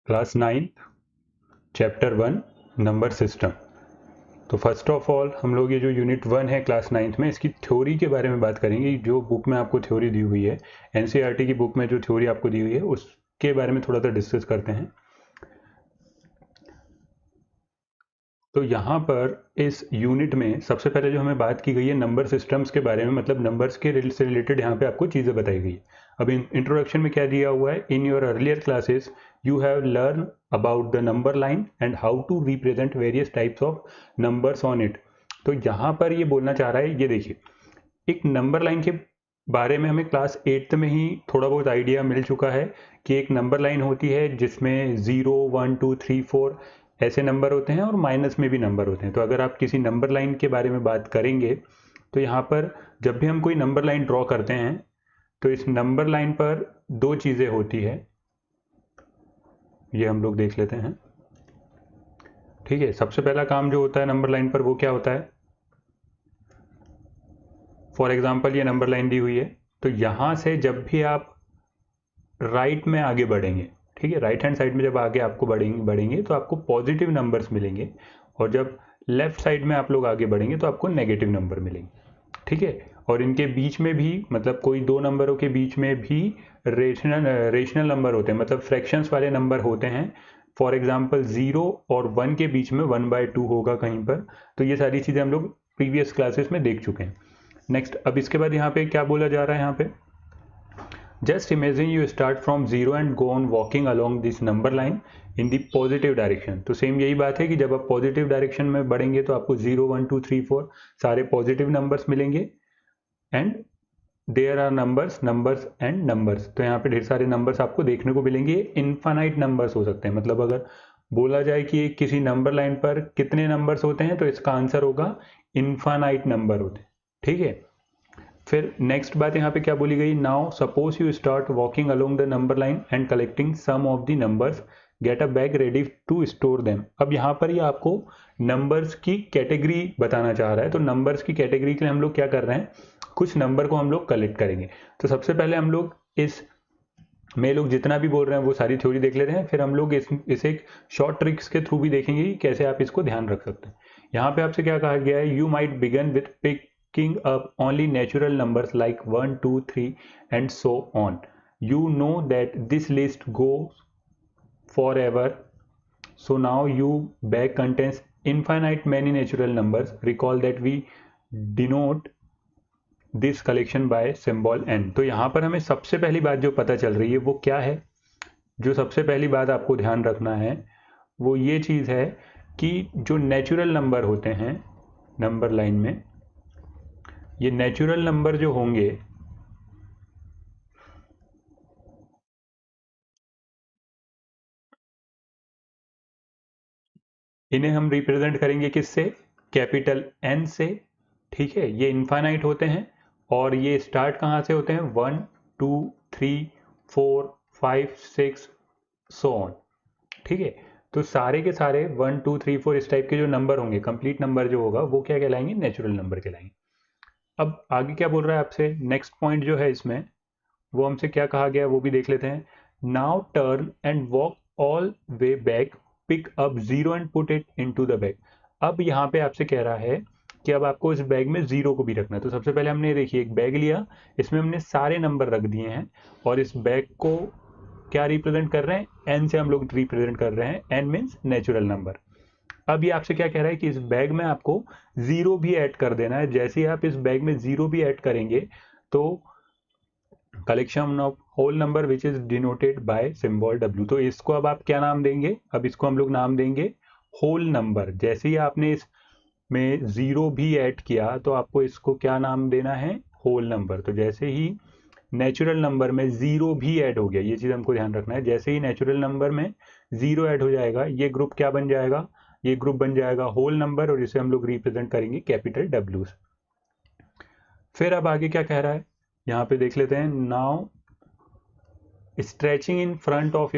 Class 9 chapter 1 number system. तो first of all हम लोग ये जो यूनिट 1 है क्लास 9 में, इसकी थ्योरी के बारे में बात करेंगे। जो बुक में आपको थ्योरी दी हुई है, एनसीईआरटी की बुक में जो थ्योरी आपको दी हुई है उसके बारे में थोड़ा सा डिस्कस करते हैं। तो यहाँ पर इस यूनिट में सबसे पहले जो हमें बात की गई है नंबर सिस्टम्स के बारे में, मतलब नंबर्स के से रिलेटेड यहाँ पे आपको चीज़ें बताई गई। अब इंट्रोडक्शन में क्या दिया हुआ है, in your earlier classes you have learn about the number line and how to represent various types of numbers on it. तो यहाँ पर ये बोलना चाह रहा है, ये देखिए, एक नंबर लाइन के बारे में हमें क्लास 8 में ही थोड़ा बहुत आइडिया मिल चुका है कि एक नंबर लाइन होती है जिसमें 0, 1, 2, 3, 4 ऐसे नंबर होते हैं और माइनस में भी नंबर होते हैं। तो अगर आप किसी नंबर लाइन के बारे में बात करेंगे तो यहाँ पर जब भी हम कोई नंबर लाइन ड्रॉ करते हैं तो इस नंबर लाइन पर दो चीज़ें होती है, ये हम लोग देख लेते हैं। ठीक है, सबसे पहला काम जो होता है नंबर लाइन पर वो क्या होता है, फॉर एग्जाम्पल ये नंबर लाइन दी हुई है, तो यहाँ से जब भी आप राइट में आगे बढ़ेंगे, ठीक है, राइट हैंड साइड में जब आगे आपको बढ़ेंगे तो आपको पॉजिटिव नंबर्स मिलेंगे, और जब लेफ्ट साइड में आप लोग आगे बढ़ेंगे तो आपको नेगेटिव नंबर मिलेंगे। ठीक है, और इनके बीच में भी, मतलब कोई दो नंबरों के बीच में भी रेशनल नंबर होते हैं, मतलब फ्रैक्शंस वाले नंबर होते हैं। फॉर एग्जाम्पल 0 और 1 के बीच में 1/2 होगा कहीं पर। तो ये सारी चीज़ें हम लोग प्रीवियस क्लासेस में देख चुके हैं। नेक्स्ट, अब इसके बाद यहाँ पे क्या बोला जा रहा है, यहाँ पे just imagine you start from 0 and go on walking along this number line in the positive direction. तो सेम यही बात है कि जब आप पॉजिटिव डायरेक्शन में बढ़ेंगे तो आपको 0, 1, 2, 3, 4 सारे पॉजिटिव नंबर्स मिलेंगे, and there are numbers and numbers. तो यहाँ पे ढेर सारे नंबर्स आपको देखने को मिलेंगे। इनफाइनाइट नंबर्स हो सकते हैं, मतलब अगर बोला जाए कि किसी नंबर लाइन पर कितने नंबर्स होते हैं तो इसका आंसर होगा इनफाइनाइट नंबर होते हैं। ठीक है, फिर नेक्स्ट बात यहाँ पे क्या बोली गई, now suppose you start walking along the number line and collecting some of the numbers, get a bag ready to store them. अब यहाँ पर ये आपको नंबर्स की कैटेगरी बताना चाह रहा है। तो नंबर्स की कैटेगरी के लिए हम लोग क्या कर रहे हैं, कुछ नंबर को हम लोग कलेक्ट करेंगे। तो सबसे पहले हम लोग इस में लोग जितना भी बोल रहे हैं वो सारी थ्योरी देख ले रहे हैं, फिर हम लोग इसे एक शॉर्ट ट्रिक्स के थ्रू भी देखेंगे कि कैसे आप इसको ध्यान रख सकते हैं। यहाँ पे आपसे क्या कहा गया है, you might begin with picking up only natural numbers like 1, 2, 3 and so on. You know that this list goes forever. So now your bag contains infinite many natural numbers. Recall that we denote this collection by symbol n. तो यहाँ पर हमें सबसे पहली बात जो पता चल रही है वो क्या है, जो सबसे पहली बात आपको ध्यान रखना है वो ये चीज़ है कि जो नेचुरल नंबर होते हैं नंबर लाइन में, ये नेचुरल नंबर जो होंगे इन्हें हम रिप्रेजेंट करेंगे किससे, कैपिटल एन से। ठीक है, ये इनफाइनाइट होते हैं और ये स्टार्ट कहाँ से होते हैं, 1, 2, 3, 4, 5, 6 सो ऑन। ठीक है, तो सारे के सारे 1, 2, 3, 4 इस टाइप के जो नंबर होंगे, कंप्लीट नंबर जो होगा वो क्या कहलाएंगे, नेचुरल नंबर कहलाएंगे। अब आगे क्या बोल रहा है आपसे, नेक्स्ट पॉइंट जो है इसमें वो हमसे क्या कहा गया है वो भी देख लेते हैं। Now turn and walk all way back, pick up 0 and put it into the bag. अब यहाँ पे आपसे कह रहा है कि अब आपको इस बैग में 0 को भी रखना है। तो सबसे पहले हमने देखिए एक बैग लिया, इसमें हमने सारे नंबर रख दिए हैं, और इस बैग को क्या रिप्रेजेंट कर रहे हैं, एन से हम लोग रिप्रेजेंट कर रहे हैं। N means natural number. अब ये आपसे क्या कह रहा है कि इस बैग में आपको 0 भी ऐड कर देना है। जैसे ही आप इस बैग में 0 भी ऐड करेंगे तो collection of whole number which is denoted by symbol W। तो इसको अब आप क्या नाम देंगे, अब इसको हम लोग नाम देंगे होल नंबर। जैसे ही आपने इसमें 0 भी ऐड किया तो आपको इसको क्या नाम देना है, होल नंबर। तो जैसे ही नेचुरल नंबर में 0 भी ऐड हो गया, ये चीज़ हमको ध्यान रखना है, जैसे ही नेचुरल नंबर में 0 ऐड हो जाएगा ये ग्रुप क्या बन जाएगा, ये ग्रुप बन जाएगा होल नंबर, और इसे हम लोग रिप्रेजेंट करेंगे कैपिटल W। फिर अब आगे क्या कह रहा है, यहाँ पे देख लेते हैं। Now stretching in front of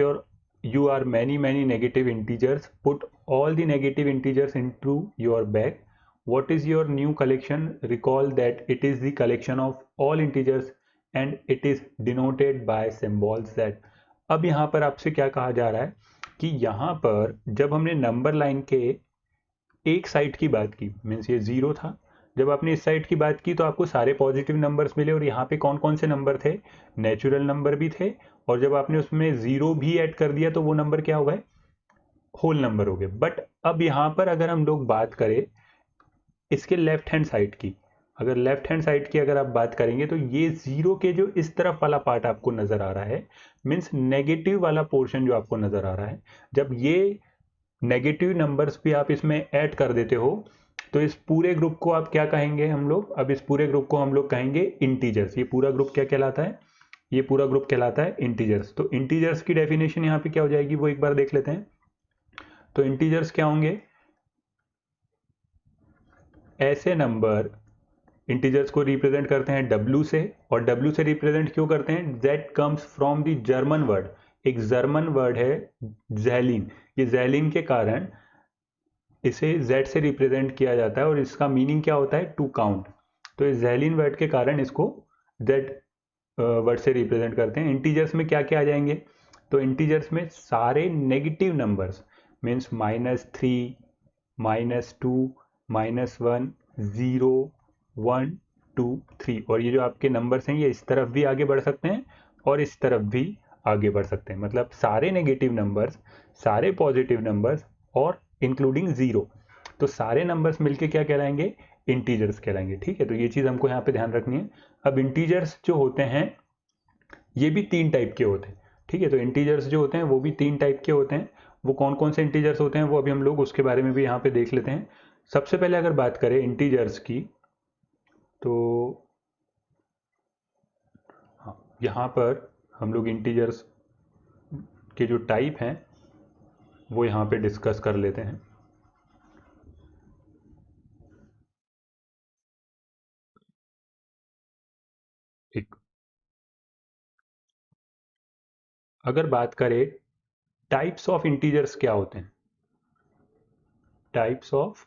you are many negative integers, put all the negative integers into your bag. What is your new collection, recall that it is the collection of all integers and it is denoted by symbols that। अब यहाँ पर आपसे क्या कहा जा रहा है कि यहाँ पर जब हमने नंबर लाइन के एक साइड की बात की, मीन्स ये 0 था, जब आपने इस साइड की बात की तो आपको सारे पॉजिटिव नंबर्स मिले, और यहाँ पे कौन कौन से नंबर थे, नेचुरल नंबर भी थे, और जब आपने उसमें 0 भी ऐड कर दिया तो वो नंबर क्या हो गए, होल नंबर हो गए। बट अब यहाँ पर अगर हम लोग बात करें इसके लेफ्ट हैंड साइड की, अगर लेफ्ट हैंड साइड की अगर आप बात करेंगे तो ये 0 के जो इस तरफ वाला पार्ट आपको नजर आ रहा है, मीन्स नेगेटिव वाला पोर्शन जो आपको नजर आ रहा है, जब ये नेगेटिव नंबर्स भी आप इसमें ऐड कर देते हो तो इस पूरे ग्रुप को आप क्या कहेंगे हम लोग, अब इस पूरे ग्रुप को हम लोग कहेंगे इंटीजर्स। ये पूरा ग्रुप क्या कहलाता है, ये पूरा ग्रुप कहलाता है इंटीजर्स। तो इंटीजर्स की डेफिनेशन यहाँ पे क्या हो जाएगी वो एक बार देख लेते हैं। तो इंटीजर्स क्या होंगे, ऐसे नंबर, इंटीजर्स को रिप्रेजेंट करते हैं W से, और W से रिप्रेजेंट क्यों करते हैं, Z comes from the German word, एक जर्मन वर्ड है ज़ैलिन, ये ज़ैलिन के कारण इसे Z से रिप्रेजेंट किया जाता है, और इसका मीनिंग क्या होता है, टू काउंट। तो इस ज़ैलिन वर्ड के कारण इसको Z वर्ड से रिप्रेजेंट करते हैं। इंटीजर्स में क्या क्या आ जाएंगे, तो इंटीजर्स में सारे नेगेटिव नंबर्स, मीन्स -3, -2, -1, 0, 1, 2, 3, और ये जो आपके नंबर्स हैं ये इस तरफ भी आगे बढ़ सकते हैं और इस तरफ भी आगे बढ़ सकते हैं, मतलब सारे नेगेटिव नंबर्स, सारे पॉजिटिव नंबर्स और इंक्लूडिंग 0, तो सारे नंबर्स मिलके क्या कहलाएंगे, इंटीजर्स कहलाएंगे। ठीक है, तो ये चीज़ हमको यहाँ पे ध्यान रखनी है। अब इंटीजर्स जो होते हैं ये भी 3 टाइप के होते हैं। ठीक है, तो इंटीजर्स जो होते हैं वो भी 3 टाइप के होते हैं। वो कौन कौन से इंटीजर्स होते हैं वो अभी हम लोग उसके बारे में भी यहाँ पे देख लेते हैं। सबसे पहले अगर बात करें इंटीजर्स की, तो हाँ, यहाँ पर हम लोग इंटीजर्स के जो टाइप हैं वो यहाँ पे डिस्कस कर लेते हैं। एक अगर बात करें टाइप्स ऑफ इंटीजर्स क्या होते हैं, टाइप्स ऑफ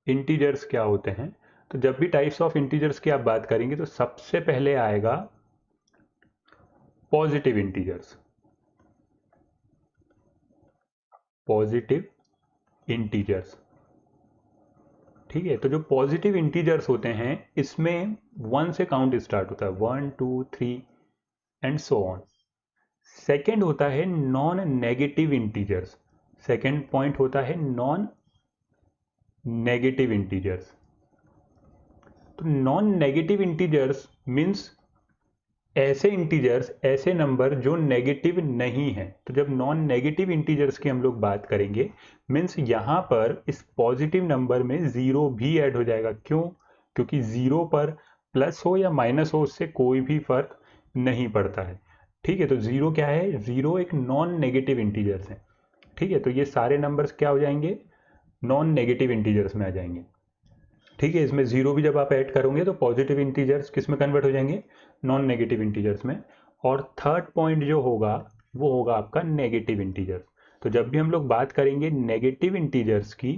इंटीजर्स क्या होते हैं, तो जब भी टाइप्स ऑफ इंटीजर्स की आप बात करेंगे तो सबसे पहले आएगा पॉजिटिव इंटीजर्स, पॉजिटिव इंटीजर्स। ठीक है, तो जो पॉजिटिव इंटीजर्स होते हैं इसमें 1 से काउंट स्टार्ट होता है, 1, 2, 3 एंड सो ऑन। सेकेंड होता है non negative integers, second point होता है नॉन नेगेटिव इंटीजर्स। तो नॉन नेगेटिव इंटीजर्स मीन्स ऐसे इंटीजर्स, ऐसे नंबर जो नेगेटिव नहीं है। तो जब नॉन नेगेटिव इंटीजर्स की हम लोग बात करेंगे, मीन्स यहाँ पर इस पॉजिटिव नंबर में 0 भी ऐड हो जाएगा। क्यों, क्योंकि 0 पर प्लस हो या माइनस हो उससे कोई भी फर्क नहीं पड़ता है। ठीक है, तो 0 क्या है, 0 एक नॉन नेगेटिव इंटीजर्स है। ठीक है, तो ये सारे नंबर्स क्या हो जाएंगे, नॉन नेगेटिव इंटीजर्स में आ जाएंगे। ठीक है, इसमें 0 भी जब आप ऐड करोगे तो पॉजिटिव इंटीजर्स किस में कन्वर्ट हो जाएंगे, नॉन नेगेटिव इंटीजर्स में। और थर्ड पॉइंट जो होगा वो होगा आपका नेगेटिव इंटीजर्स। तो जब भी हम लोग बात करेंगे नेगेटिव इंटीजर्स की,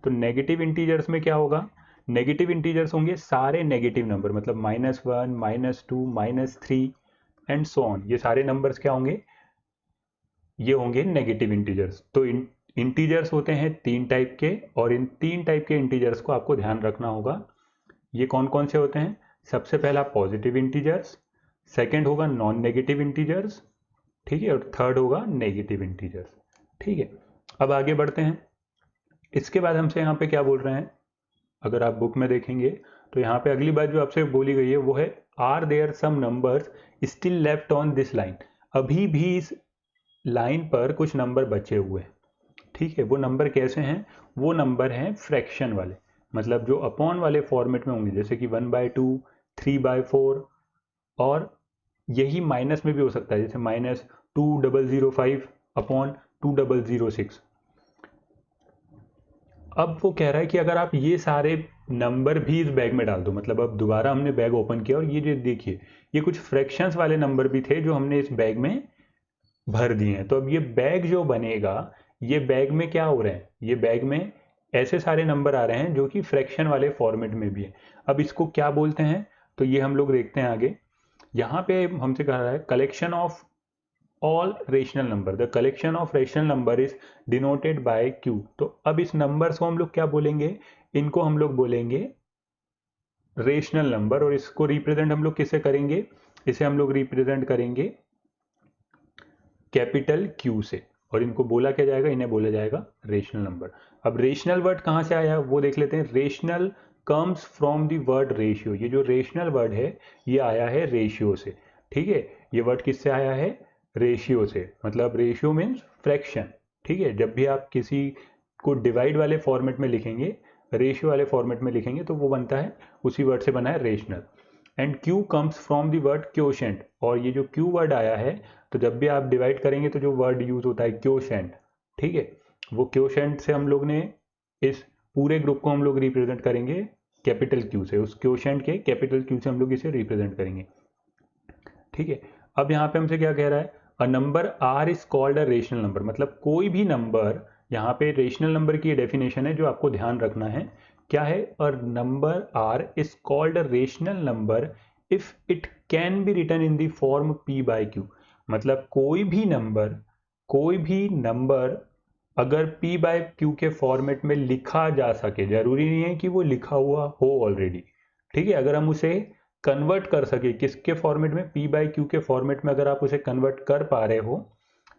तो नेगेटिव इंटीजर्स में क्या होगा, नेगेटिव इंटीजर्स होंगे सारे नेगेटिव नंबर, मतलब -1, -2, -3 एंड सो ऑन, ये सारे नंबर्स क्या होंगे, ये होंगे नेगेटिव इंटीजर्स। तो इंटीजर्स होते हैं 3 टाइप के, और इन 3 टाइप के इंटीजर्स को आपको ध्यान रखना होगा। ये कौन कौन से होते हैं, सबसे पहला पॉजिटिव इंटीजर्स, सेकंड होगा नॉन नेगेटिव इंटीजर्स, ठीक है, और थर्ड होगा नेगेटिव इंटीजर्स। ठीक है, अब आगे बढ़ते हैं। इसके बाद हमसे यहाँ पे क्या बोल रहे हैं, अगर आप बुक में देखेंगे तो यहाँ पे अगली बात जो आपसे बोली गई है वो है, are there some numbers still left on this line, अभी भी इस लाइन पर कुछ नंबर बचे हुए हैं। ठीक है, वो नंबर कैसे हैं, वो नंबर हैं फ्रैक्शन वाले, मतलब जो अपॉन वाले फॉर्मेट में होंगे, जैसे कि 1/2, 3/4, और यही माइनस में भी हो सकता है, जैसे -2005 अपॉन 2006। अब वो कह रहा है कि अगर आप ये सारे नंबर भी इस बैग में डाल दो, मतलब अब दोबारा हमने बैग ओपन किया और ये जो देखिए ये कुछ फ्रैक्शंस वाले नंबर भी थे जो हमने इस बैग में भर दिए हैं। तो अब ये बैग जो बनेगा, ये बैग में क्या हो रहा है, ये बैग में ऐसे सारे नंबर आ रहे हैं जो कि फ्रैक्शन वाले फॉर्मेट में भी है। अब इसको क्या बोलते हैं, तो ये हम लोग देखते हैं आगे। यहाँ पे हमसे कह रहा है collection of all rational number, the collection of rational number is denoted bye Q. तो अब इस नंबर्स को हम लोग क्या बोलेंगे, इनको हम लोग बोलेंगे रेशनल नंबर, और इसको रिप्रेजेंट हम लोग किससे करेंगे, इसे हम लोग रिप्रेजेंट करेंगे कैपिटल क्यू से, और इनको बोला क्या जाएगा, इन्हें बोला जाएगा रेशनल नंबर। अब रेशनल वर्ड कहाँ से आया वो देख लेते हैं। Rational comes from the word ratio, ये जो रेशनल वर्ड है ये आया है रेशियो से, ठीक है। ये वर्ड किससे आया है, रेशियो से, मतलब रेशियो मीन्स फ्रैक्शन, ठीक है। जब भी आप किसी को डिवाइड वाले फॉर्मेट में लिखेंगे, रेशियो वाले फॉर्मेट में लिखेंगे, तो वो बनता है, उसी वर्ड से बना है rational. And Q comes from the word quotient, और ये जो क्यू वर्ड आया है, तो जब भी आप डिवाइड करेंगे तो जो वर्ड यूज होता है क्योशेंट, ठीक है, वो क्योशेंट से हम लोग ने इस पूरे ग्रुप को हम लोग रिप्रेजेंट करेंगे कैपिटल क्यू से, उस क्योशेंट के कैपिटल क्यू से हम लोग इसे रिप्रेजेंट करेंगे, ठीक है। अब यहाँ पे हमसे क्या कह रहा है, a number R is called a rational number, मतलब कोई भी नंबर, यहाँ पे रेशनल नंबर की डेफिनेशन है जो आपको ध्यान रखना है, क्या है, a number R is called a rational number if it can be written in the form P by Q. मतलब कोई भी नंबर अगर p बाय क्यू के फॉर्मेट में लिखा जा सके, जरूरी नहीं है कि वो लिखा हुआ हो ऑलरेडी, ठीक है, अगर हम उसे कन्वर्ट कर सके किसके फॉर्मेट में, p बाय क्यू के फॉर्मेट में अगर आप उसे कन्वर्ट कर पा रहे हो,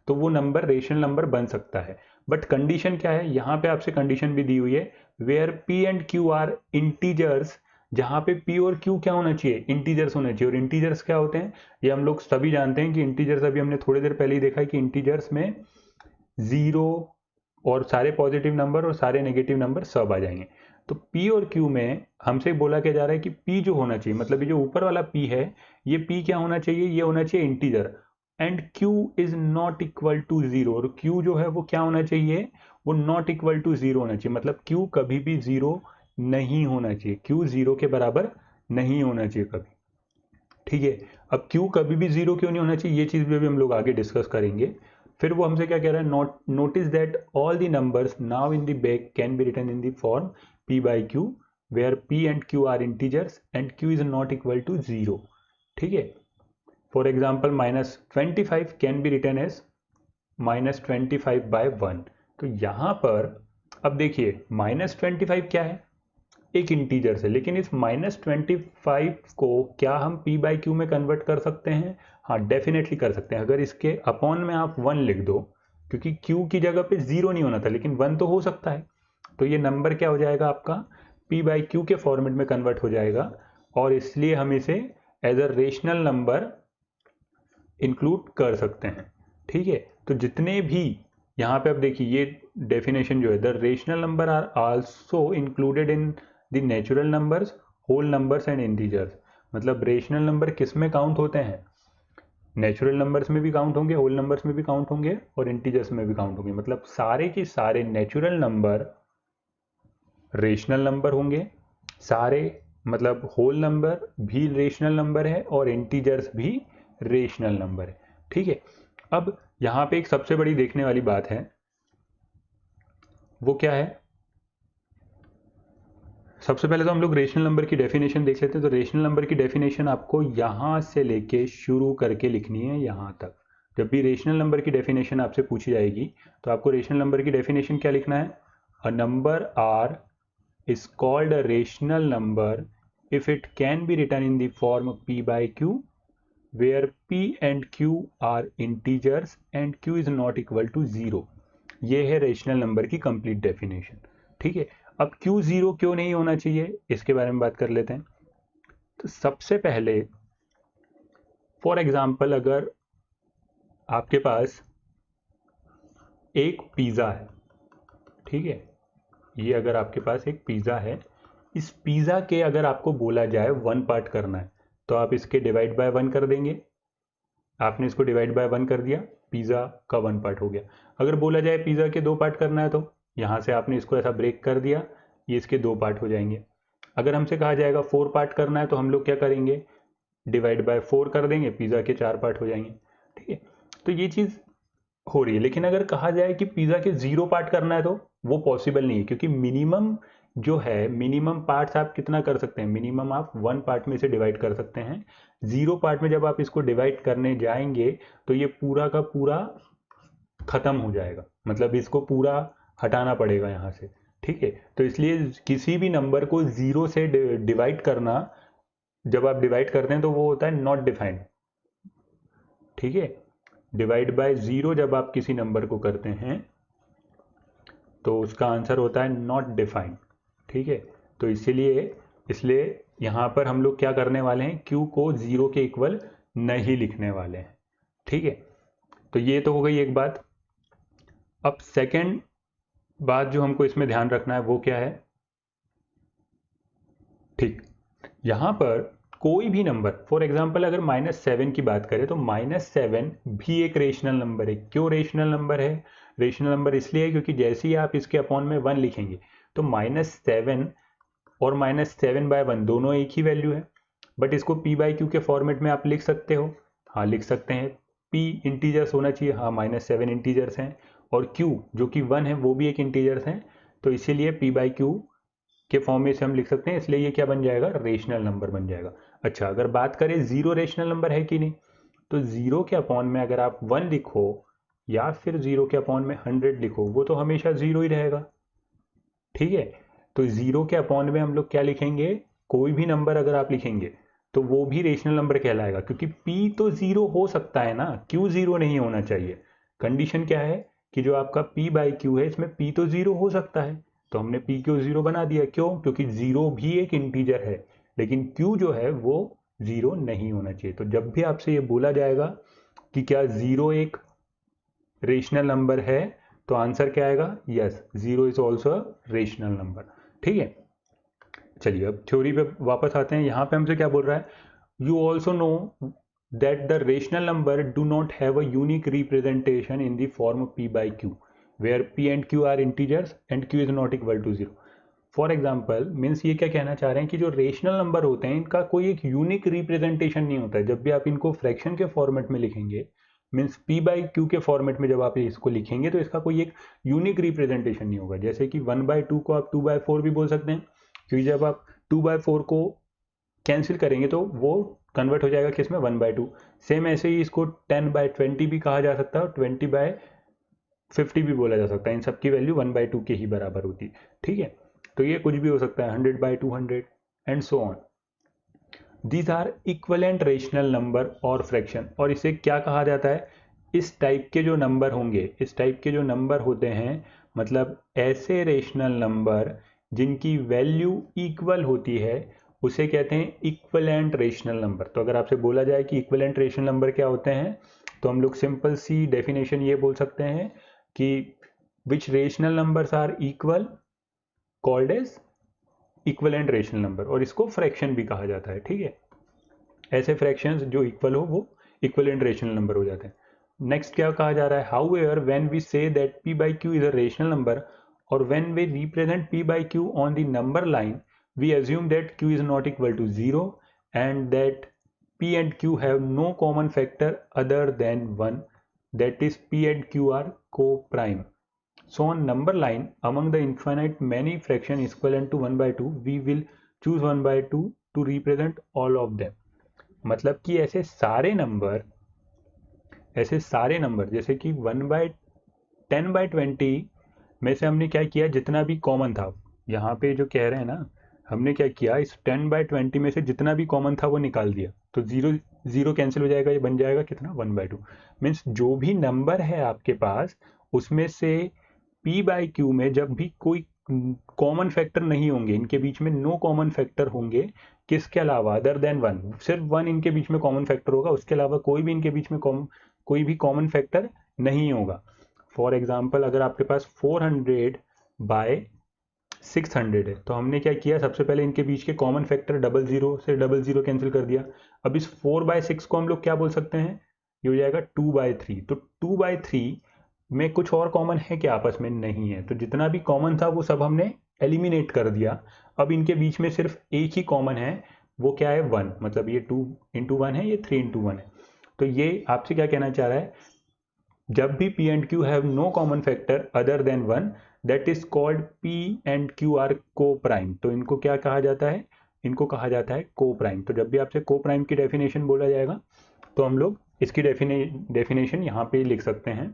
तो वो नंबर रेशनल नंबर बन सकता है। बट कंडीशन क्या है, यहाँ पे आपसे कंडीशन भी दी हुई है, where p and q are integers, जहाँ पे p और q क्या होना चाहिए, इंटीजर्स होना चाहिए। और इंटीजर्स क्या होते हैं, ये हम लोग सभी जानते हैं कि इंटीजर्स, अभी हमने थोड़ी देर पहले ही देखा है कि इंटीजर्स में जीरो और सारे पॉजिटिव नंबर और सारे नेगेटिव नंबर सब आ जाएंगे। तो p और q में हमसे बोला क्या जा रहा है कि p जो होना चाहिए, मतलब ये जो ऊपर वाला p है, ये p क्या होना चाहिए, ये होना चाहिए integer, and q is not equal to zero, और q जो है वो क्या होना चाहिए, वो नॉट इक्वल टू जीरो होना चाहिए, मतलब q कभी भी जीरो नहीं होना चाहिए, q जीरो के बराबर नहीं होना चाहिए कभी, ठीक है। अब q कभी भी जीरो क्यों नहीं होना चाहिए, ये चीज भी हम लोग आगे डिस्कस करेंगे। फिर वो हमसे क्या कह रहा है, notice that all the numbers now in the back can be written in the form p by Q, where p and q are integers and q is not equal to zero, ठीक है। For example -25 can be written as -25 by 1। तो यहाँ पर अब देखिए -25 क्या है, एक इंटीजर से, लेकिन इस -25 को क्या हम p बाई क्यू में कन्वर्ट कर सकते हैं, हाँ डेफिनेटली कर सकते हैं। अगर इसके अपॉन में आप 1 लिख दो, क्योंकि q की जगह पे 0 नहीं होना था लेकिन 1 तो हो सकता है, तो ये नंबर क्या हो जाएगा आपका, p बाई क्यू के फॉर्मेट में कन्वर्ट हो जाएगा, और इसलिए हम इसे as a rational number include कर सकते हैं, ठीक है। तो जितने भी यहाँ पे अब देखिए ये डेफिनेशन जो है, the rational number are also included in the natural numbers, whole numbers and integers. मतलब रेशनल नंबर किस में काउंट होते हैं, नेचुरल नंबर्स में भी काउंट होंगे, होल नंबर्स में भी काउंट होंगे, और इंटीजर्स में भी काउंट होंगे। मतलब सारे के सारे नेचुरल नंबर रेशनल नंबर होंगे, सारे मतलब होल नंबर भी रेशनल नंबर है, और इंटीजर्स भी रेशनल नंबर है, ठीक है। अब यहाँ पे एक सबसे बड़ी देखने वाली बात है, वो क्या है, सबसे पहले तो हम लोग रेशनल नंबर की डेफिनेशन देख लेते हैं। तो रेशनल नंबर की डेफिनेशन आपको यहाँ से लेके शुरू करके लिखनी है यहाँ तक। जब भी रेशनल नंबर की डेफिनेशन आपसे पूछी जाएगी, तो आपको रेशनल नंबर की डेफिनेशन क्या लिखना है, a number R is called a rational number if it can be written in the form p by q, where p and q are integers and q is not equal to 0। ये है rational number की complete definition, ठीक है। अब q zero क्यों नहीं होना चाहिए, इसके बारे में बात कर लेते हैं। तो सबसे पहले फॉर एग्जांपल, अगर आपके पास एक पिज़्ज़ा है, ठीक है, ये अगर आपके पास एक पिज़्ज़ा है, इस पिज़्ज़ा के अगर आपको बोला जाए 1 पार्ट करना है, तो आप इसके डिवाइड बाय 1 कर देंगे, आपने इसको डिवाइड बाय 1 कर दिया, पिज़्ज़ा का 1 पार्ट हो गया। अगर बोला जाए पिज़्ज़ा के 2 पार्ट करना है, तो यहाँ से आपने इसको ऐसा ब्रेक कर दिया, ये इसके 2 पार्ट हो जाएंगे। अगर हमसे कहा जाएगा 4 पार्ट करना है, तो हम लोग क्या करेंगे, डिवाइड बाय 4 कर देंगे, पिज़्ज़ा के 4 पार्ट हो जाएंगे, ठीक है। तो ये चीज़ हो रही है। लेकिन अगर कहा जाए कि पिज़्ज़ा के 0 पार्ट करना है, तो वो पॉसिबल नहीं है, क्योंकि मिनिमम जो है मिनिमम पार्ट्स आप कितना कर सकते हैं, मिनिमम आप 1 पार्ट में से डिवाइड कर सकते हैं। 0 पार्ट में जब आप इसको डिवाइड करने जाएंगे तो ये पूरा का पूरा खत्म हो जाएगा, मतलब इसको पूरा हटाना पड़ेगा यहाँ से, ठीक है। तो इसलिए किसी भी नंबर को 0 से डिवाइड करना, जब आप डिवाइड करते हैं तो वो होता है नॉट डिफाइंड, ठीक है। डिवाइड बाय 0 जब आप किसी नंबर को करते हैं तो उसका आंसर होता है नॉट डिफाइंड, ठीक है। तो इसलिए यहाँ पर हम लोग क्या करने वाले हैं, q को 0 के इक्वल नहीं लिखने वाले हैं, ठीक है। तो ये तो हो गई एक बात। अब सेकंड बात जो हमको इसमें ध्यान रखना है वो क्या है, ठीक, यहाँ पर कोई भी नंबर, फॉर एग्जाम्पल अगर -7 की बात करें तो -7 भी एक रेशनल नंबर है। क्यों रेशनल नंबर है, रेशनल नंबर इसलिए है क्योंकि जैसे ही आप इसके अपॉन में 1 लिखेंगे तो -7 और -7/1 दोनों एक ही वैल्यू है। बट इसको p/q के फॉर्मेट में आप लिख सकते हो, हाँ लिख सकते हैं। p इंटीजर्स होना चाहिए, हाँ -7 इंटीजर्स हैं, और q जो कि 1 है वो भी एक इंटीजर्स हैं, तो इसीलिए p/q के फॉर्म में से हम लिख सकते हैं। इसलिए ये क्या बन जाएगा, रेशनल नंबर बन जाएगा। अच्छा, अगर बात करें 0 रेशनल नंबर है कि नहीं, तो 0 के अपॉन में अगर आप 1 लिखो या फिर 0 के अपॉन में 100 लिखो, वो तो हमेशा 0 ही रहेगा, ठीक है। तो 0 के अपॉन में हम लोग क्या लिखेंगे, कोई भी नंबर अगर आप लिखेंगे तो वो भी रेशनल नंबर कहलाएगा, क्योंकि p तो 0 हो सकता है ना, q 0 नहीं होना चाहिए। कंडीशन क्या है कि जो आपका p/q है इसमें p तो 0 हो सकता है, तो हमने p को 0 बना दिया। क्यों, क्योंकि 0 भी एक इंटीजर है, लेकिन q जो है वो 0 नहीं होना चाहिए। तो जब भी आपसे ये बोला जाएगा कि क्या 0 एक रेशनल नंबर है, तो आंसर क्या आएगा, yes 0 is also rational number, ठीक है। चलिए अब थ्योरी पे वापस आते हैं। यहाँ पे हमसे क्या बोल रहा है, you also know that the rational number do not have a unique representation in the form p/q where p and q are integers and q is not equal to 0। For example means ये क्या कहना चाह रहे हैं कि जो rational number होते हैं इनका कोई एक यूनिक रिप्रेजेंटेशन नहीं होता है। जब भी आप इनको फ्रैक्शन के फॉर्मेट में लिखेंगे, मीन्स p/q के फॉर्मेट में जब आप इसको लिखेंगे तो इसका कोई एक यूनिक रिप्रेजेंटेशन नहीं होगा। जैसे कि 1/2 को आप 2/4 भी बोल सकते हैं, क्योंकि जब आप 2/4 को कैंसिल करेंगे तो वो कन्वर्ट हो जाएगा किस में, 1/2। सेम ऐसे ही इसको 10/20 भी कहा जा सकता है और 20/50 भी बोला जा सकता है। इन सब की वैल्यू 1/2 के ही बराबर होती है, ठीक है। तो ये कुछ भी हो सकता है, 100/200 and so on. These are equivalent rational number और फ्रैक्शन। और इसे क्या कहा जाता है, इस टाइप के जो नंबर होंगे, इस टाइप के जो नंबर होते हैं, मतलब ऐसे रेशनल नंबर जिनकी वैल्यू इक्वल होती है, उसे कहते हैं इक्वलेंट रेशनल नंबर। तो अगर आपसे बोला जाए कि इक्वलेंट रेशनल नंबर क्या होते हैं, तो हम लोग सिंपल सी डेफिनेशन ये बोल सकते हैं कि which rational numbers are equal called as equivalent rational number, और इसको फ्रैक्शन भी कहा जाता है, ठीक है। ऐसे फ्रैक्शंस जो इक्वल हो वो इक्वलेंट रेशनल नंबर हो जाते हैं। नेक्स्ट क्या कहा जा रहा है, however when we say that p/q is a rational number और when we represent p/q on the number line, we assume that q is not equal to 0 and that p and q have no common factor other than 1, that is p and q are co-prime. So on number line among the infinite many fraction equivalent to 1/2 we will choose 1/2 to represent all of them. मतलब कि ऐसे सारे number जैसे कि 1/10/20 में से हमने क्या किया, जितना भी कॉमन था, यहाँ पे जो कह रहे हैं ना, हमने क्या किया, इस 10/20 में से जितना भी कॉमन था वो निकाल दिया, तो 0 0 कैंसिल हो जाएगा, ये बन जाएगा कितना, 1/2। मीन्स जो भी नंबर है आपके पास उसमें से p/q में जब भी कोई कॉमन फैक्टर नहीं होंगे, इनके बीच में नो कॉमन फैक्टर होंगे, किसके अलावा, अदर देन 1, सिर्फ 1 इनके बीच में कॉमन फैक्टर होगा, उसके अलावा कोई भी इनके बीच में कोई भी कॉमन फैक्टर नहीं होगा। फॉर एग्जाम्पल अगर आपके पास 400/600 है, तो हमने क्या किया, सबसे पहले इनके बीच के कॉमन फैक्टर 00 से 00 कैंसिल कर दिया। अब इस 4/6 को हम लोग क्या बोल सकते हैं, ये हो जाएगा 2/3। तो 2/3 में कुछ और कॉमन है क्या, आपस में नहीं है, तो जितना भी कॉमन था वो सब हमने एलिमिनेट कर दिया। अब इनके बीच में सिर्फ एक ही कॉमन है, वो क्या है, 1, मतलब ये 2 × 1 है, ये 3 × 1 है। तो ये आपसे क्या कहना चाह रहा है, जब भी p and q have no common factor other than 1, that is called P and Q are coprime. तो इनको क्या कहा जाता है, इनको कहा जाता है को प्राइम। तो जब भी आपसे को प्राइम की डेफिनेशन बोला जाएगा तो हम लोग इसकी डेफिनेशन यहाँ पे लिख सकते हैं।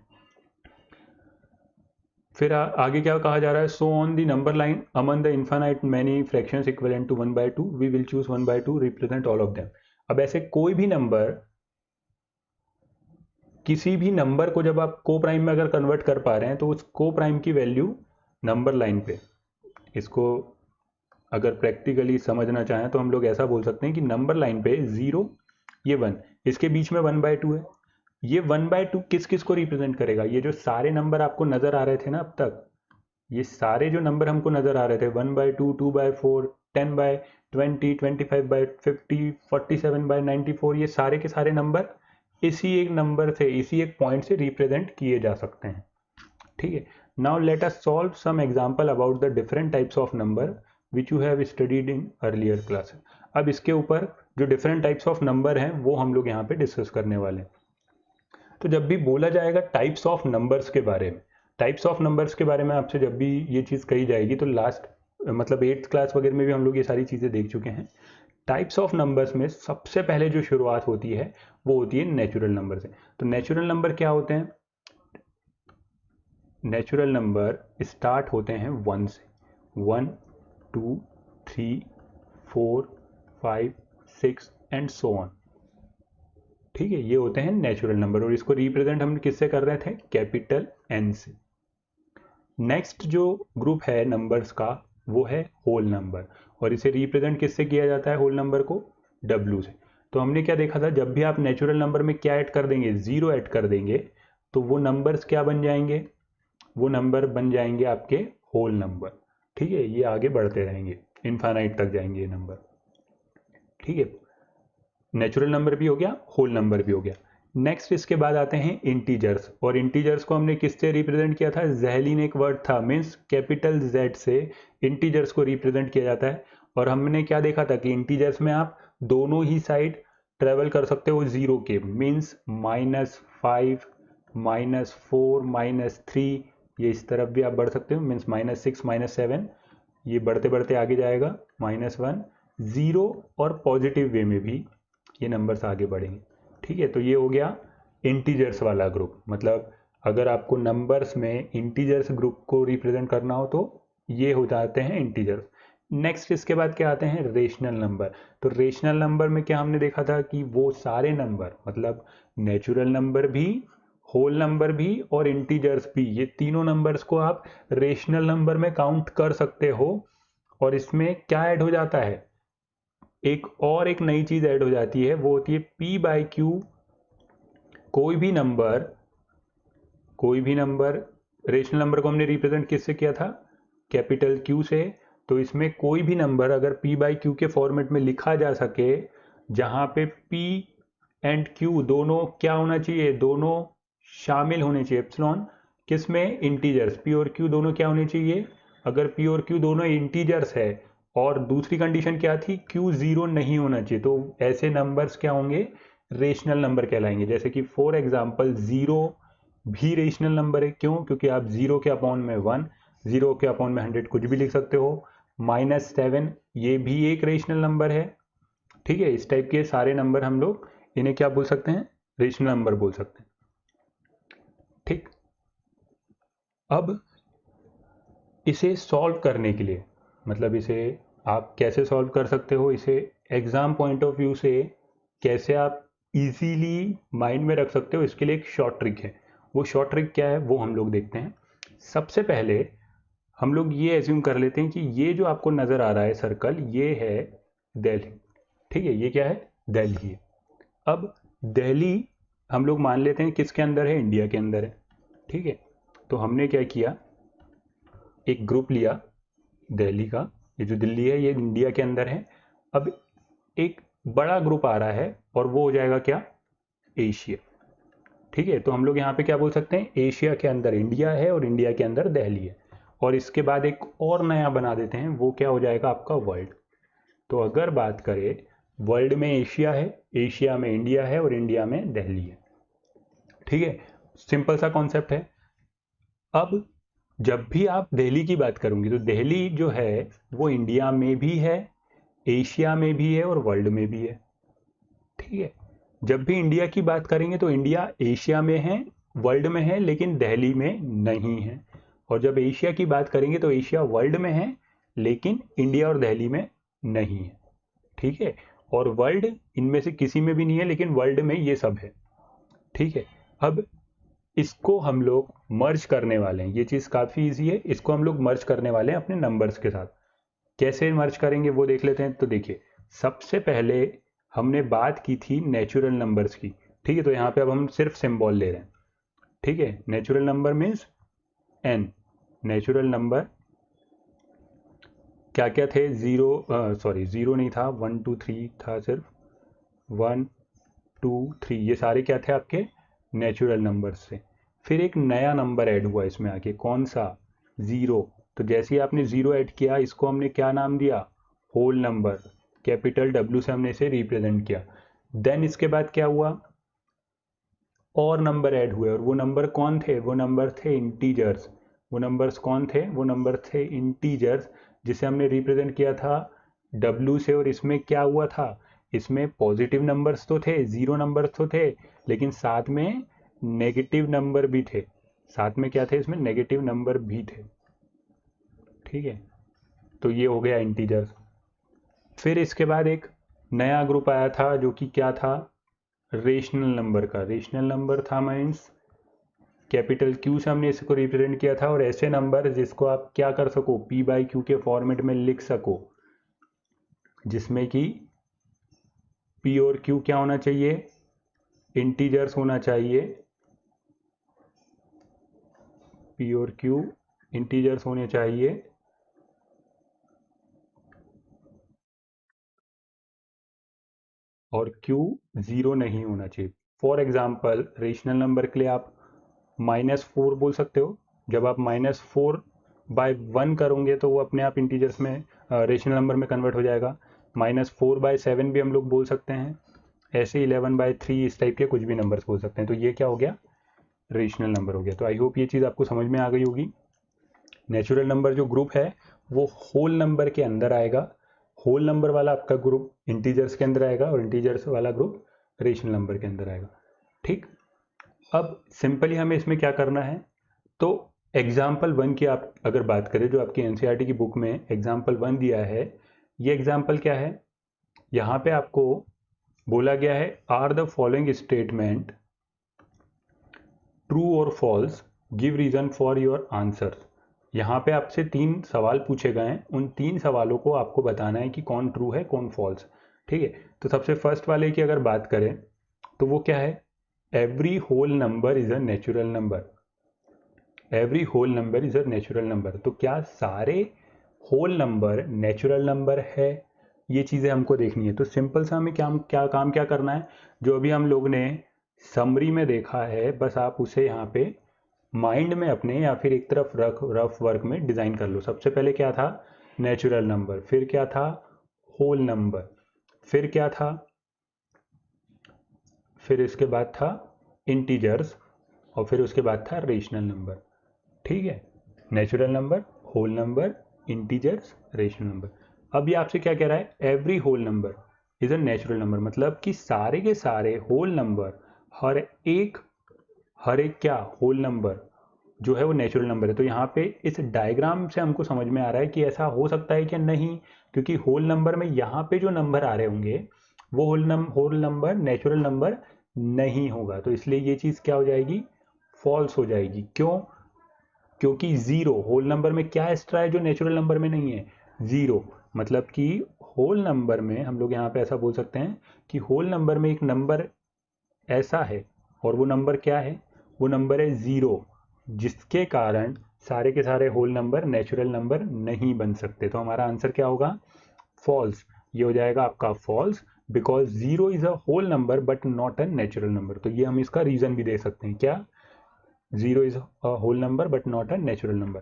फिर आगे क्या कहा जा रहा है, so on the number line among the infinite many fractions equivalent to 1/2 we will choose 1/2 represent all of them. अब ऐसे कोई भी नंबर, किसी भी नंबर को जब आप को प्राइम में अगर कन्वर्ट कर पा रहे हैं तो उस को प्राइम की वैल्यू नंबर लाइन पे, इसको अगर प्रैक्टिकली समझना चाहें तो हम लोग ऐसा बोल सकते हैं कि नंबर लाइन पे 0, ये 1, इसके बीच में 1/2 है। ये 1/2 किस किस को रिप्रेजेंट करेगा, ये जो सारे नंबर आपको नजर आ रहे थे ना अब तक, ये सारे जो नंबर हमको नजर आ रहे थे 1/2, 2/4, 10/20, 25/50, 47/94, ये सारे के सारे नंबर इसी एक नंबर से, इसी एक पॉइंट से रिप्रेजेंट किए जा सकते हैं। ठीक है, now let us solve some example about the different types of number which you have studied in earlier class. अब इसके ऊपर जो डिफरेंट टाइप्स ऑफ नंबर हैं वो हम लोग यहाँ पे डिस्कस करने वाले हैं। तो जब भी बोला जाएगा टाइप्स ऑफ नंबर्स के बारे में, टाइप्स ऑफ नंबर्स के बारे में आपसे जब भी ये चीज़ कही जाएगी तो लास्ट मतलब 8th क्लास वगैरह में भी हम लोग ये सारी चीज़ें देख चुके हैं। टाइप्स ऑफ नंबर्स में सबसे पहले जो शुरुआत होती है वो होती है नेचुरल नंबर से। तो नेचुरल नंबर क्या होते हैं, नेचुरल नंबर स्टार्ट होते हैं 1 से, 1, 2, 3, 4, 5, 6 एंड सो ऑन। ठीक है, ये होते हैं नेचुरल नंबर और इसको रिप्रेजेंट हम किससे कर रहे थे, कैपिटल एन से। नेक्स्ट जो ग्रुप है नंबर्स का वो है होल नंबर और इसे रिप्रेजेंट किससे किया जाता है, होल नंबर को डब्ल्यू से। तो हमने क्या देखा था, जब भी आप नेचुरल नंबर में क्या ऐड कर देंगे, 0 ऐड कर देंगे तो वो नंबर्स क्या बन जाएंगे, वो नंबर बन जाएंगे आपके होल नंबर। ठीक है, ये आगे बढ़ते रहेंगे, इनफाइनाइट तक जाएंगे ये नंबर। ठीक है, नेचुरल नंबर भी हो गया, होल नंबर भी हो गया। नेक्स्ट इसके बाद आते हैं इंटीजर्स, और इंटीजर्स को हमने किससे रिप्रेजेंट किया था, ज़ैलिन एक वर्ड था, मीन्स कैपिटल Z से इंटीजर्स को रिप्रेजेंट किया जाता है। और हमने क्या देखा था कि इंटीजर्स में आप दोनों ही साइड ट्रेवल कर सकते हो 0 के, मीन्स -5, -4, -3, ये इस तरफ भी आप बढ़ सकते हो, मीन्स -6, -7, ये बढ़ते बढ़ते आगे जाएगा -1, 0 और पॉजिटिव वे में भी ये नंबर्स आगे बढ़ेंगे। ठीक है, तो ये हो गया इंटीजर्स वाला ग्रुप। मतलब अगर आपको नंबर्स में इंटीजर्स ग्रुप को रिप्रेजेंट करना हो तो ये हो जाते हैं इंटीजर्स। नेक्स्ट इसके बाद क्या आते हैं, रेशनल नंबर। तो रेशनल नंबर में क्या हमने देखा था कि वो सारे नंबर, मतलब नेचुरल नंबर भी, होल नंबर भी और इंटीजर्स भी, ये तीनों नंबर्स को आप रेशनल नंबर में काउंट कर सकते हो। और इसमें क्या ऐड हो जाता है, एक नई चीज ऐड हो जाती है, वो होती है P/Q। कोई भी नंबर, रेशनल नंबर को हमने रिप्रेजेंट किससे किया था, कैपिटल Q से। तो इसमें कोई भी नंबर अगर P/Q के फॉर्मेट में लिखा जा सके, जहां पे P एंड Q दोनों क्या होना चाहिए, दोनों शामिल होने चाहिए। एप्सिलॉन किस में, इंटीजर्स, P और Q दोनों क्या होने चाहिए, अगर P और Q दोनों इंटीजर्स है और दूसरी कंडीशन क्या थी, Q 0 नहीं होना चाहिए, तो ऐसे नंबर्स क्या होंगे, रेशनल नंबर कहलाएंगे। जैसे कि फॉर एग्जांपल 0 भी रेशनल नंबर है, क्यों, क्योंकि आप 0 के अपॉन में 1, 0 के अपॉन में 100 कुछ भी लिख सकते हो। -7 ये भी एक रेशनल नंबर है। ठीक है, इस टाइप के सारे नंबर हम लोग इन्हें क्या बोल सकते हैं, रेशनल नंबर बोल सकते हैं। ठीक, अब इसे सॉल्व करने के लिए, मतलब इसे आप कैसे सॉल्व कर सकते हो, इसे एग्जाम पॉइंट ऑफ व्यू से कैसे आप इजीली माइंड में रख सकते हो, इसके लिए एक शॉर्ट ट्रिक है। वो शॉर्ट ट्रिक क्या है वो हम लोग देखते हैं। सबसे पहले हम लोग ये एज्यूम कर लेते हैं कि ये जो आपको नज़र आ रहा है सर्कल, ये है दिल्ली। ठीक है, ये क्या है, दिल्ली है। अब दिल्ली हम लोग मान लेते हैं किसके अंदर है, इंडिया के अंदर है। ठीक है, तो हमने क्या किया, एक ग्रुप लिया दिल्ली का, ये जो दिल्ली है ये इंडिया के अंदर है। अब एक बड़ा ग्रुप आ रहा है और वो हो जाएगा क्या, एशिया। ठीक है, तो हम लोग यहाँ पे क्या बोल सकते हैं, एशिया के अंदर इंडिया है और इंडिया के अंदर दिल्ली है। और इसके बाद एक और नया बना देते हैं, वो क्या हो जाएगा आपका वर्ल्ड। तो अगर बात करें, वर्ल्ड में एशिया है, एशिया में इंडिया है और इंडिया में दिल्ली है। ठीक है, सिंपल सा कॉन्सेप्ट है। अब जब भी आप दिल्ली की बात करूंगी तो दिल्ली जो है वो इंडिया में भी है, एशिया में भी है और वर्ल्ड में भी है। ठीक है, जब भी इंडिया की बात करेंगे तो इंडिया एशिया में है, वर्ल्ड में है, लेकिन दिल्ली में नहीं है। और जब एशिया की बात करेंगे तो एशिया वर्ल्ड में है, लेकिन इंडिया और दिल्ली में नहीं है। ठीक है, और वर्ल्ड इनमें से किसी में भी नहीं है, लेकिन वर्ल्ड में ये सब है। ठीक है, अब इसको हम लोग मर्ज करने वाले हैं। ये चीज़ काफ़ी इजी है, इसको हम लोग मर्ज करने वाले हैं अपने नंबर्स के साथ। कैसे मर्ज करेंगे वो देख लेते हैं। तो देखिए, सबसे पहले हमने बात की थी नेचुरल नंबर्स की। ठीक है, तो यहाँ पे अब हम सिर्फ सिंबल ले रहे हैं। ठीक है, natural number means N. Natural number क्या क्या थे? ज़ीरो नहीं था, 1 2 3 था सिर्फ। 1 2 3 ये सारे क्या थे आपके? नेचुरल नंबर्स से। फिर एक नया नंबर ऐड हुआ इसमें आके, कौन सा? ज़ीरो। तो जैसे ही आपने ज़ीरो ऐड किया, इसको हमने क्या नाम दिया? Whole number. कैपिटल डब्ल्यू से हमने इसे रिप्रेजेंट किया। देन इसके बाद क्या हुआ? और नंबर ऐड हुए, और वो नंबर कौन थे? वो नंबर थे इंटीजर्स। वो नंबर्स कौन थे? वो नंबर थे इंटीजर्स, जिसे हमने रिप्रेजेंट किया था डब्ल्यू से। और इसमें क्या हुआ था? इसमें पॉजिटिव नंबर्स तो थे, ज़ीरो नंबर्स तो थे, लेकिन साथ में नेगेटिव नंबर भी थे। साथ में क्या थे? इसमें नेगेटिव नंबर भी थे। ठीक है, तो ये हो गया इंटीजर्स। फिर इसके बाद एक नया ग्रुप आया था, जो कि क्या था? रेशनल नंबर का। रेशनल नंबर था मीन्स कैपिटल क्यू से हमने इसको रिप्रेजेंट किया था, और ऐसे नंबर जिसको आप क्या कर सको? पी बाई क्यू के फॉर्मेट में लिख सको, जिसमें कि पी और क्यू क्या होना चाहिए? इंटीजर्स होना चाहिए। पी और क्यू इंटीजर्स होने चाहिए, और क्यू ज़ीरो नहीं होना चाहिए। फॉर एग्जाम्पल, रेशनल नंबर के लिए आप -4 बोल सकते हो। जब आप -4/1 करोगे तो वो अपने आप इंटीजर्स में, रेशनल नंबर में कन्वर्ट हो जाएगा। -4/7 भी हम लोग बोल सकते हैं। ऐसे 11/3 इस टाइप के कुछ भी नंबर्स बोल सकते हैं। तो ये क्या हो गया? रेशनल नंबर हो गया। तो आई होप ये चीज़ आपको समझ में आ गई होगी। नेचुरल नंबर जो ग्रुप है वो होल नंबर के अंदर आएगा। होल नंबर वाला आपका ग्रुप इंटीजर्स के अंदर आएगा, और इंटीजर्स वाला ग्रुप रेशनल नंबर के अंदर आएगा। ठीक, अब सिंपली हमें इसमें क्या करना है? तो एग्जाम्पल 1 की आप अगर बात करें, जो आपकी एनसीईआरटी की बुक में एग्जाम्पल 1 दिया है, ये एग्जाम्पल क्या है? यहाँ पे आपको बोला गया है, are the following statement true और false, give reason for your answer. यहाँ पे आपसे 3 सवाल पूछे गए हैं, उन 3 सवालों को आपको बताना है कि कौन ट्रू है कौन फॉल्स। ठीक है, तो सबसे फर्स्ट वाले की अगर बात करें तो वो क्या है? Every whole number is a natural number. Every whole number is a natural number. तो क्या सारे होल नंबर नेचुरल नंबर है? ये चीज़ें हमको देखनी है। तो सिंपल सा हमें क्या करना है? जो अभी हम लोग ने समरी में देखा है, बस आप उसे यहाँ पे माइंड में अपने, या फिर एक तरफ रफ वर्क में डिज़ाइन कर लो। सबसे पहले क्या था? Natural number. फिर क्या था? Whole number. फिर क्या था? फिर इसके बाद था इंटीजर्स, और फिर उसके बाद था रेशनल नंबर। ठीक है, natural number, whole number, integers, rational number. अब ये आपसे क्या कह रहा है? Every whole number is a natural number, मतलब कि सारे के सारे होल नंबर, हर एक क्या होल नंबर जो है वो नेचुरल नंबर है। तो यहाँ पे इस डायग्राम से हमको समझ में आ रहा है कि ऐसा हो सकता है कि नहीं, क्योंकि होल नंबर में यहाँ पे जो नंबर आ रहे होंगे वो होल नंबर नेचुरल नंबर नहीं होगा। तो इसलिए ये चीज़ क्या हो जाएगी? फॉल्स हो जाएगी। क्यों? क्योंकि ज़ीरो होल नंबर में क्या एक्स्ट्रा है जो नेचुरल नंबर में नहीं है? ज़ीरो। मतलब कि होल नंबर में हम लोग यहाँ पे ऐसा बोल सकते हैं कि होल नंबर में एक नंबर ऐसा है, और वो नंबर क्या है? वो नंबर है ज़ीरो, जिसके कारण सारे के सारे होल नंबर नेचुरल नंबर नहीं बन सकते। तो हमारा आंसर क्या होगा? फॉल्स। ये हो जाएगा आपका false, because zero is a whole number but not a natural number. तो ये हम इसका रीज़न भी दे सकते हैं, क्या? Zero is a whole number but not a natural number.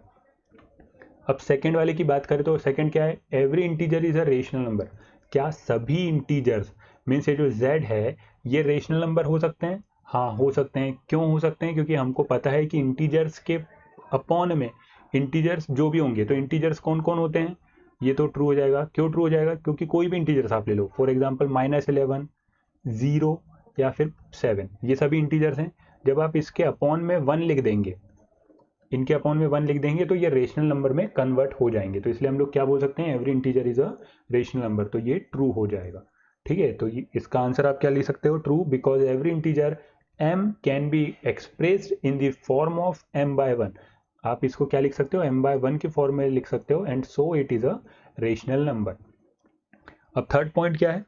अब सेकेंड वाले की बात करें तो सेकेंड क्या है? Every integer is a rational number. क्या सभी इंटीजर्स मीन्स ये जो z है ये रेशनल नंबर हो सकते हैं? हाँ, हो सकते हैं। क्यों हो सकते हैं? क्योंकि हमको पता है कि इंटीजर्स के अपॉन में इंटीजर्स जो भी होंगे, तो इंटीजर्स कौन कौन होते हैं, ये तो ट्रू हो जाएगा। क्यों ट्रू हो जाएगा, क्योंकि कोई भी इंटीजर्स आप ले लो, फॉर एग्जांपल -11, 0 या फिर 7, ये सभी इंटीजर्स हैं। जब आप इसके अपॉन में 1 लिख देंगे, इनके अपॉन में 1 लिख देंगे तो ये रेशनल नंबर में कन्वर्ट हो जाएंगे। तो इसलिए हम लोग क्या बोल सकते हैं, every integer is a rational number, तो ये ट्रू हो जाएगा। ठीक है, तो इसका आंसर आप क्या लिख सकते हो, true, because every integer m can be expressed in the form of m/1। आप इसको क्या लिख सकते हो, m/1 के फॉर्म में लिख सकते हो, and so it is a rational number. अब थर्ड पॉइंट क्या है,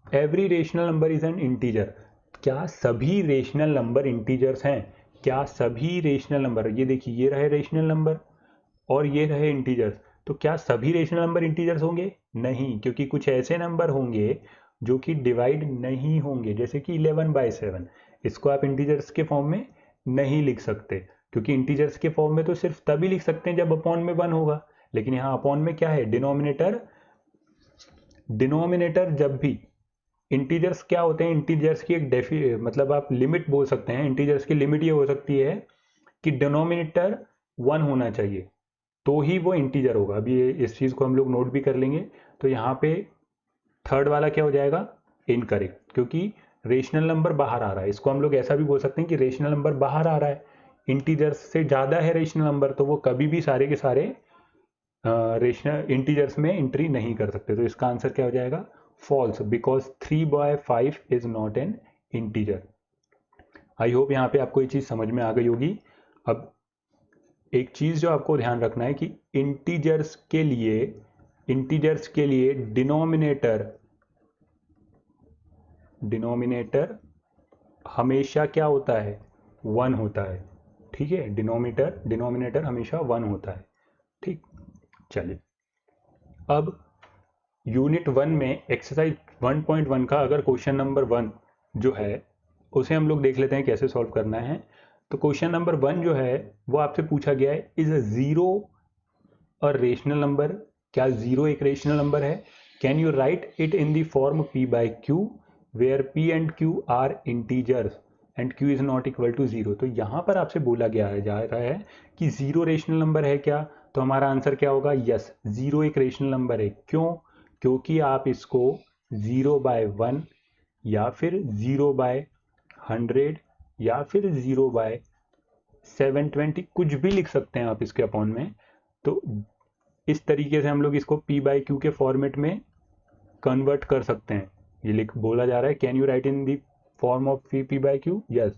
every rational number is an integer. क्या सभी रेशनल नंबर इंटीजर्स हैं, क्या सभी रेशनल नंबर, ये देखिए ये रहे रेशनल नंबर और ये रहे इंटीजर्स, तो क्या सभी रेशनल नंबर इंटीजर्स होंगे, नहीं, क्योंकि कुछ ऐसे नंबर होंगे जो कि डिवाइड नहीं होंगे, जैसे कि 11/7, इसको आप इंटीजर्स के फॉर्म में नहीं लिख सकते, क्योंकि इंटीजर्स के फॉर्म में तो सिर्फ तभी लिख सकते हैं जब अपॉन में 1 होगा, लेकिन यहाँ अपॉन में क्या है, डिनोमिनेटर। डिनोमिनेटर जब भी, इंटीजर्स क्या होते हैं, इंटीजर्स की एक मतलब आप लिमिट बोल सकते हैं, इंटीजर्स की लिमिट ये हो सकती है कि डिनोमिनेटर 1 होना चाहिए, तो ही वो इंटीजर होगा। अभी इस चीज़ को हम लोग नोट भी कर लेंगे। तो यहाँ पे थर्ड वाला क्या हो जाएगा, इनकरेक्ट, क्योंकि रेशनल नंबर बाहर आ रहा है। इसको हम लोग ऐसा भी बोल सकते हैं कि रेशनल नंबर बाहर आ रहा है, इंटीजर्स से ज़्यादा है रेशनल नंबर, तो वो कभी भी सारे के सारे रेशनल इंटीजर्स में एंट्री नहीं कर सकते। तो इसका आंसर क्या हो जाएगा, false, because 3/5 is not an integer. I hope यहाँ पे आपको ये चीज़ समझ में आ गई होगी। अब एक चीज़ जो आपको ध्यान रखना है कि इंटीजर्स के लिए डिनोमिनेटर हमेशा क्या होता है, 1 होता है। ठीक है, डिनोमिनेटर हमेशा 1 होता है। ठीक, चलिए अब यूनिट 1 में एक्सरसाइज 1.1 का अगर क्वेश्चन नंबर 1 जो है उसे हम लोग देख लेते हैं कैसे सॉल्व करना है। तो क्वेश्चन नंबर 1 जो है वो आपसे पूछा गया है, इज 0 और रेशनल नंबर, क्या 0 एक रेशनल नंबर है, can you write it in the form p/q where p and q are integers and q is not equal to 0। तो यहाँ पर आपसे बोला गया है जा रहा है कि 0 रेशनल नंबर है क्या, तो हमारा आंसर क्या होगा, यस, 0 एक रेशनल नंबर है। क्यों, क्योंकि आप इसको 0/1 या फिर 0/100 या फिर 0/720 कुछ भी लिख सकते हैं आप इसके अपॉन में। तो इस तरीके से हम लोग इसको p/q के फॉर्मेट में कन्वर्ट कर सकते हैं। ये लिख बोला जा रहा है, can you write in the form of p/q, yes,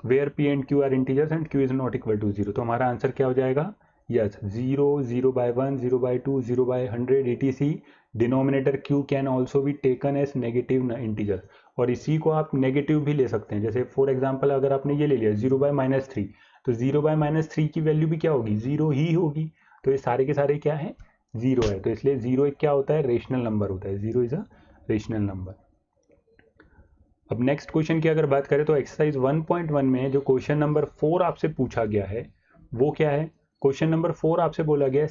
where p and q are integers and q is not equal to 0। तो हमारा आंसर क्या हो जाएगा, yes, 0, 0/1, 0/2, 0/100 etc। Denominator q can also be taken as negative integer, और इसी को आप negative भी ले सकते हैं। जैसे फॉर एग्जांपल अगर आपने ये ले लिया 0/-3, तो 0/-3 की वैल्यू भी क्या होगी, 0 ही होगी। तो ये सारे के सारे क्या है, 0 है। तो इसलिए 0 एक क्या होता है, रेशनल नंबर होता है। 0 इज अ रेशनल नंबर। अब नेक्स्ट क्वेश्चन की अगर बात करें तो एक्सरसाइज 1.1 में जो क्वेश्चन नंबर 4 आपसे पूछा गया है वो क्या है। क्वेश्चन नंबर 4 आपसे बोला गया है,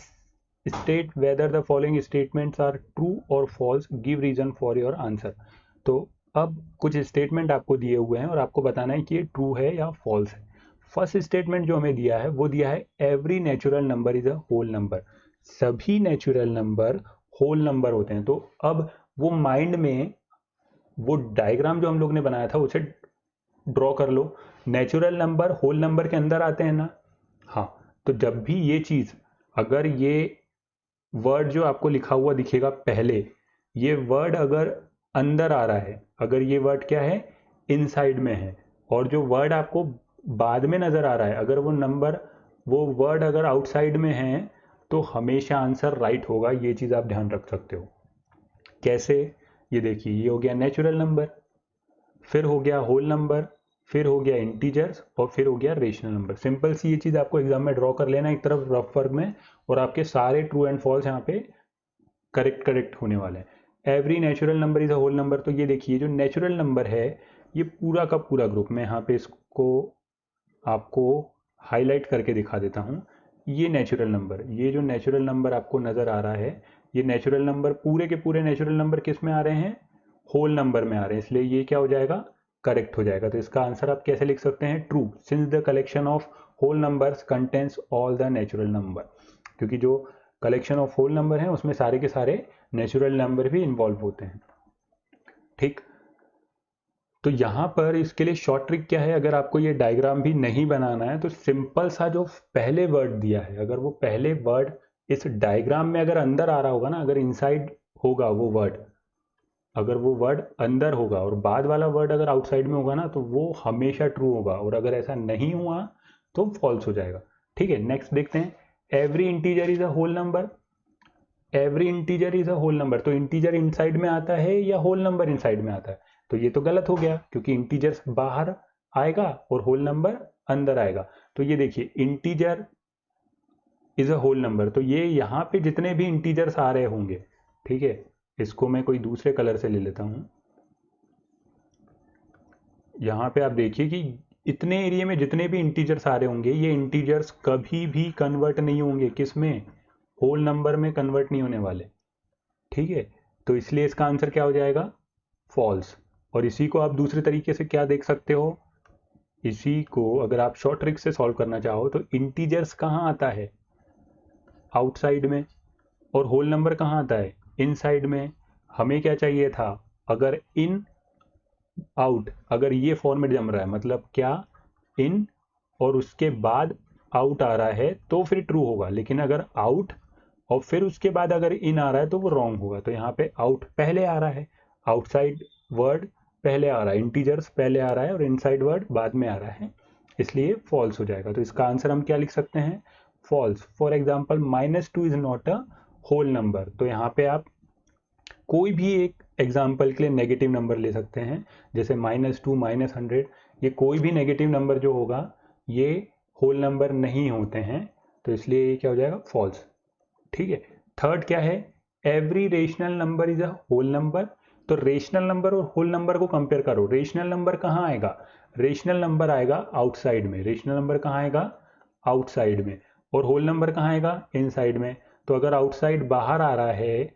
state whether the following statements are true और false, give reason for your answer. तो अब कुछ स्टेटमेंट आपको दिए हुए हैं और आपको बताना है कि ये ट्रू है या फॉल्स है। फर्स्ट स्टेटमेंट जो हमें दिया है वो दिया है, every natural number is a whole number. सभी नेचुरल नंबर होल नंबर होते हैं। तो अब वो माइंड में वो डायग्राम जो हम लोग ने बनाया था उसे ड्रॉ कर लो। नेचुरल नंबर होल नंबर के अंदर आते हैं ना, हाँ। तो जब भी ये चीज़, अगर ये वर्ड जो आपको लिखा हुआ दिखेगा पहले, ये वर्ड अगर अंदर आ रहा है, अगर ये वर्ड क्या है, इनसाइड में है, और जो वर्ड आपको बाद में नज़र आ रहा है, अगर वो वर्ड अगर आउटसाइड में है, तो हमेशा आंसर राइट होगा। ये चीज़ आप ध्यान रख सकते हो। कैसे, ये देखिए, ये हो गया नेचुरल नंबर, फिर हो गया होल नंबर, फिर हो गया इंटीजर्स, और फिर हो गया रेशनल नंबर। सिंपल सी ये चीज़ आपको एग्जाम में ड्रॉ कर लेना एक तरफ रफ वर्क में, और आपके सारे ट्रू एंड फॉल्स यहाँ पे करेक्ट होने वाले हैं। Every natural number is a whole number, तो ये देखिए जो नेचुरल नंबर है ये पूरा का पूरा ग्रुप, मैं यहाँ पे इसको आपको हाईलाइट करके दिखा देता हूँ। ये नेचुरल नंबर, ये जो नेचुरल नंबर आपको नज़र आ रहा है, ये नेचुरल नंबर पूरे के पूरे नेचुरल नंबर किस में आ रहे हैं, होल नंबर में आ रहे हैं, इसलिए ये क्या हो जाएगा, करेक्ट हो जाएगा। तो इसका आंसर आप कैसे लिख सकते हैं, true, since the collection of whole numbers contains all the natural number, क्योंकि जो कलेक्शन ऑफ होल नंबर हैं उसमें सारे के सारे नेचुरल नंबर भी इन्वॉल्व होते हैं। ठीक, तो यहाँ पर इसके लिए शॉर्ट ट्रिक क्या है, अगर आपको ये डायग्राम भी नहीं बनाना है तो सिंपल सा जो पहले वर्ड दिया है, अगर वो पहले वर्ड इस डायग्राम में अगर अंदर आ रहा होगा ना, अगर इनसाइड होगा वो वर्ड, अगर वो वर्ड अंदर होगा और बाद वाला वर्ड अगर आउटसाइड में होगा ना, तो वो हमेशा ट्रू होगा, और अगर ऐसा नहीं हुआ तो फॉल्स हो जाएगा। ठीक है, नेक्स्ट देखते हैं, every integer is a whole number. Every integer is a whole number, तो इंटीजर इनसाइड में आता है या होल नंबर इनसाइड में आता है? तो ये तो गलत हो गया, क्योंकि इंटीजर्स बाहर आएगा और होल नंबर अंदर आएगा। तो ये देखिए, integer is a whole number, तो ये यहाँ पे जितने भी इंटीजर्स आ रहे होंगे, ठीक है, इसको मैं कोई दूसरे कलर से ले लेता हूँ। यहाँ पे आप देखिए कि इतने एरिया में जितने भी इंटीजर्स आ रहे होंगे, ये इंटीजर्स कभी भी कन्वर्ट नहीं होंगे, किस में? होल नंबर में कन्वर्ट नहीं होने वाले। ठीक है, तो इसलिए इसका आंसर क्या हो जाएगा? फॉल्स। और इसी को आप दूसरे तरीके से क्या देख सकते हो, इसी को अगर आप शॉर्ट ट्रिक से सॉल्व करना चाहो तो इंटीजर्स कहाँ आता है? आउटसाइड में। और होल नंबर कहाँ आता है? इनसाइड में। हमें क्या चाहिए था? अगर इन आउट, अगर ये फॉर्मेट जम रहा है, मतलब क्या? इन और उसके बाद आउट आ रहा है तो फिर ट्रू होगा, लेकिन अगर आउट और फिर उसके बाद अगर इन आ रहा है तो वो रॉन्ग होगा। तो यहाँ पे आउट पहले आ रहा है, आउटसाइड वर्ड पहले आ रहा है, इंटीजर्स पहले आ रहा है और इनसाइड वर्ड बाद में आ रहा है, इसलिए फॉल्स हो जाएगा। तो इसका आंसर हम क्या लिख सकते हैं? False. For example, -2 is not a whole number. तो यहाँ पे आप कोई भी एक एग्जाम्पल के लिए नेगेटिव नंबर ले सकते हैं, जैसे -2, -100, ये कोई भी नेगेटिव नंबर जो होगा ये होल नंबर नहीं होते हैं, तो इसलिए ये क्या हो जाएगा? फॉल्स। ठीक है, थर्ड क्या है? Every rational number is a whole number. तो रेशनल नंबर और होल नंबर को कंपेयर करो। रेशनल नंबर कहाँ आएगा? रेशनल नंबर आएगा आउटसाइड में। रेशनल नंबर कहाँ आएगा? आउटसाइड में। और होल नंबर कहाँ आएगा? इनसाइड में। तो अगर आउटसाइड बाहर आ रहा है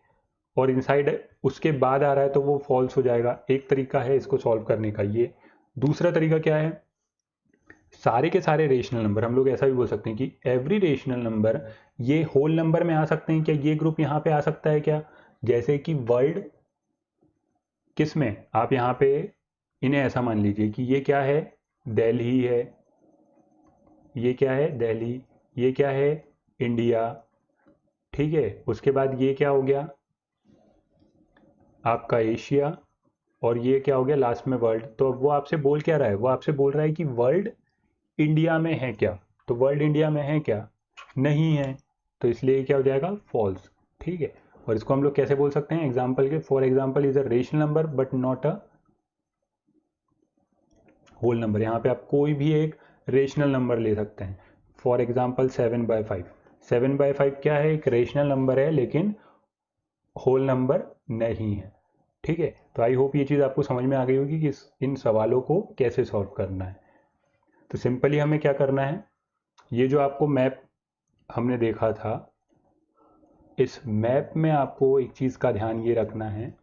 और इनसाइड उसके बाद आ रहा है तो वो फॉल्स हो जाएगा। एक तरीका है इसको सॉल्व करने का ये। दूसरा तरीका क्या है? सारे के सारे रेशनल नंबर, हम लोग ऐसा भी बोल सकते हैं कि एवरी रेशनल नंबर, ये होल नंबर में आ सकते हैं क्या? ये ग्रुप यहाँ पे आ सकता है क्या? जैसे कि वर्ल्ड, किस में? आप यहाँ पे इन्हें ऐसा मान लीजिए कि ये क्या है? दिल्ली है। ये क्या है? दिल्ली। ये क्या है? इंडिया। ठीक है, उसके बाद ये क्या हो गया? आपका एशिया। और ये क्या हो गया लास्ट में? वर्ल्ड। तो अब वो आपसे बोल क्या रहा है? वो आपसे बोल रहा है कि वर्ल्ड इंडिया में है क्या? तो वर्ल्ड इंडिया में है क्या? नहीं है, तो इसलिए क्या हो जाएगा? फॉल्स। ठीक है, और इसको हम लोग कैसे बोल सकते हैं एग्जाम्पल के? For example is a rational number but not a whole number. यहाँ पे आप कोई भी एक रेशनल नंबर ले सकते हैं। For example 7/5। 7/5 क्या है? एक रेशनल नंबर है लेकिन होल नंबर नहीं है। ठीक है, तो आई होप ये चीज़ आपको समझ में आ गई होगी कि इन सवालों को कैसे सॉल्व करना है। तो सिंपली हमें क्या करना है, ये जो आपको मैप हमने देखा था, इस मैप में आपको एक चीज़ का ध्यान ये रखना है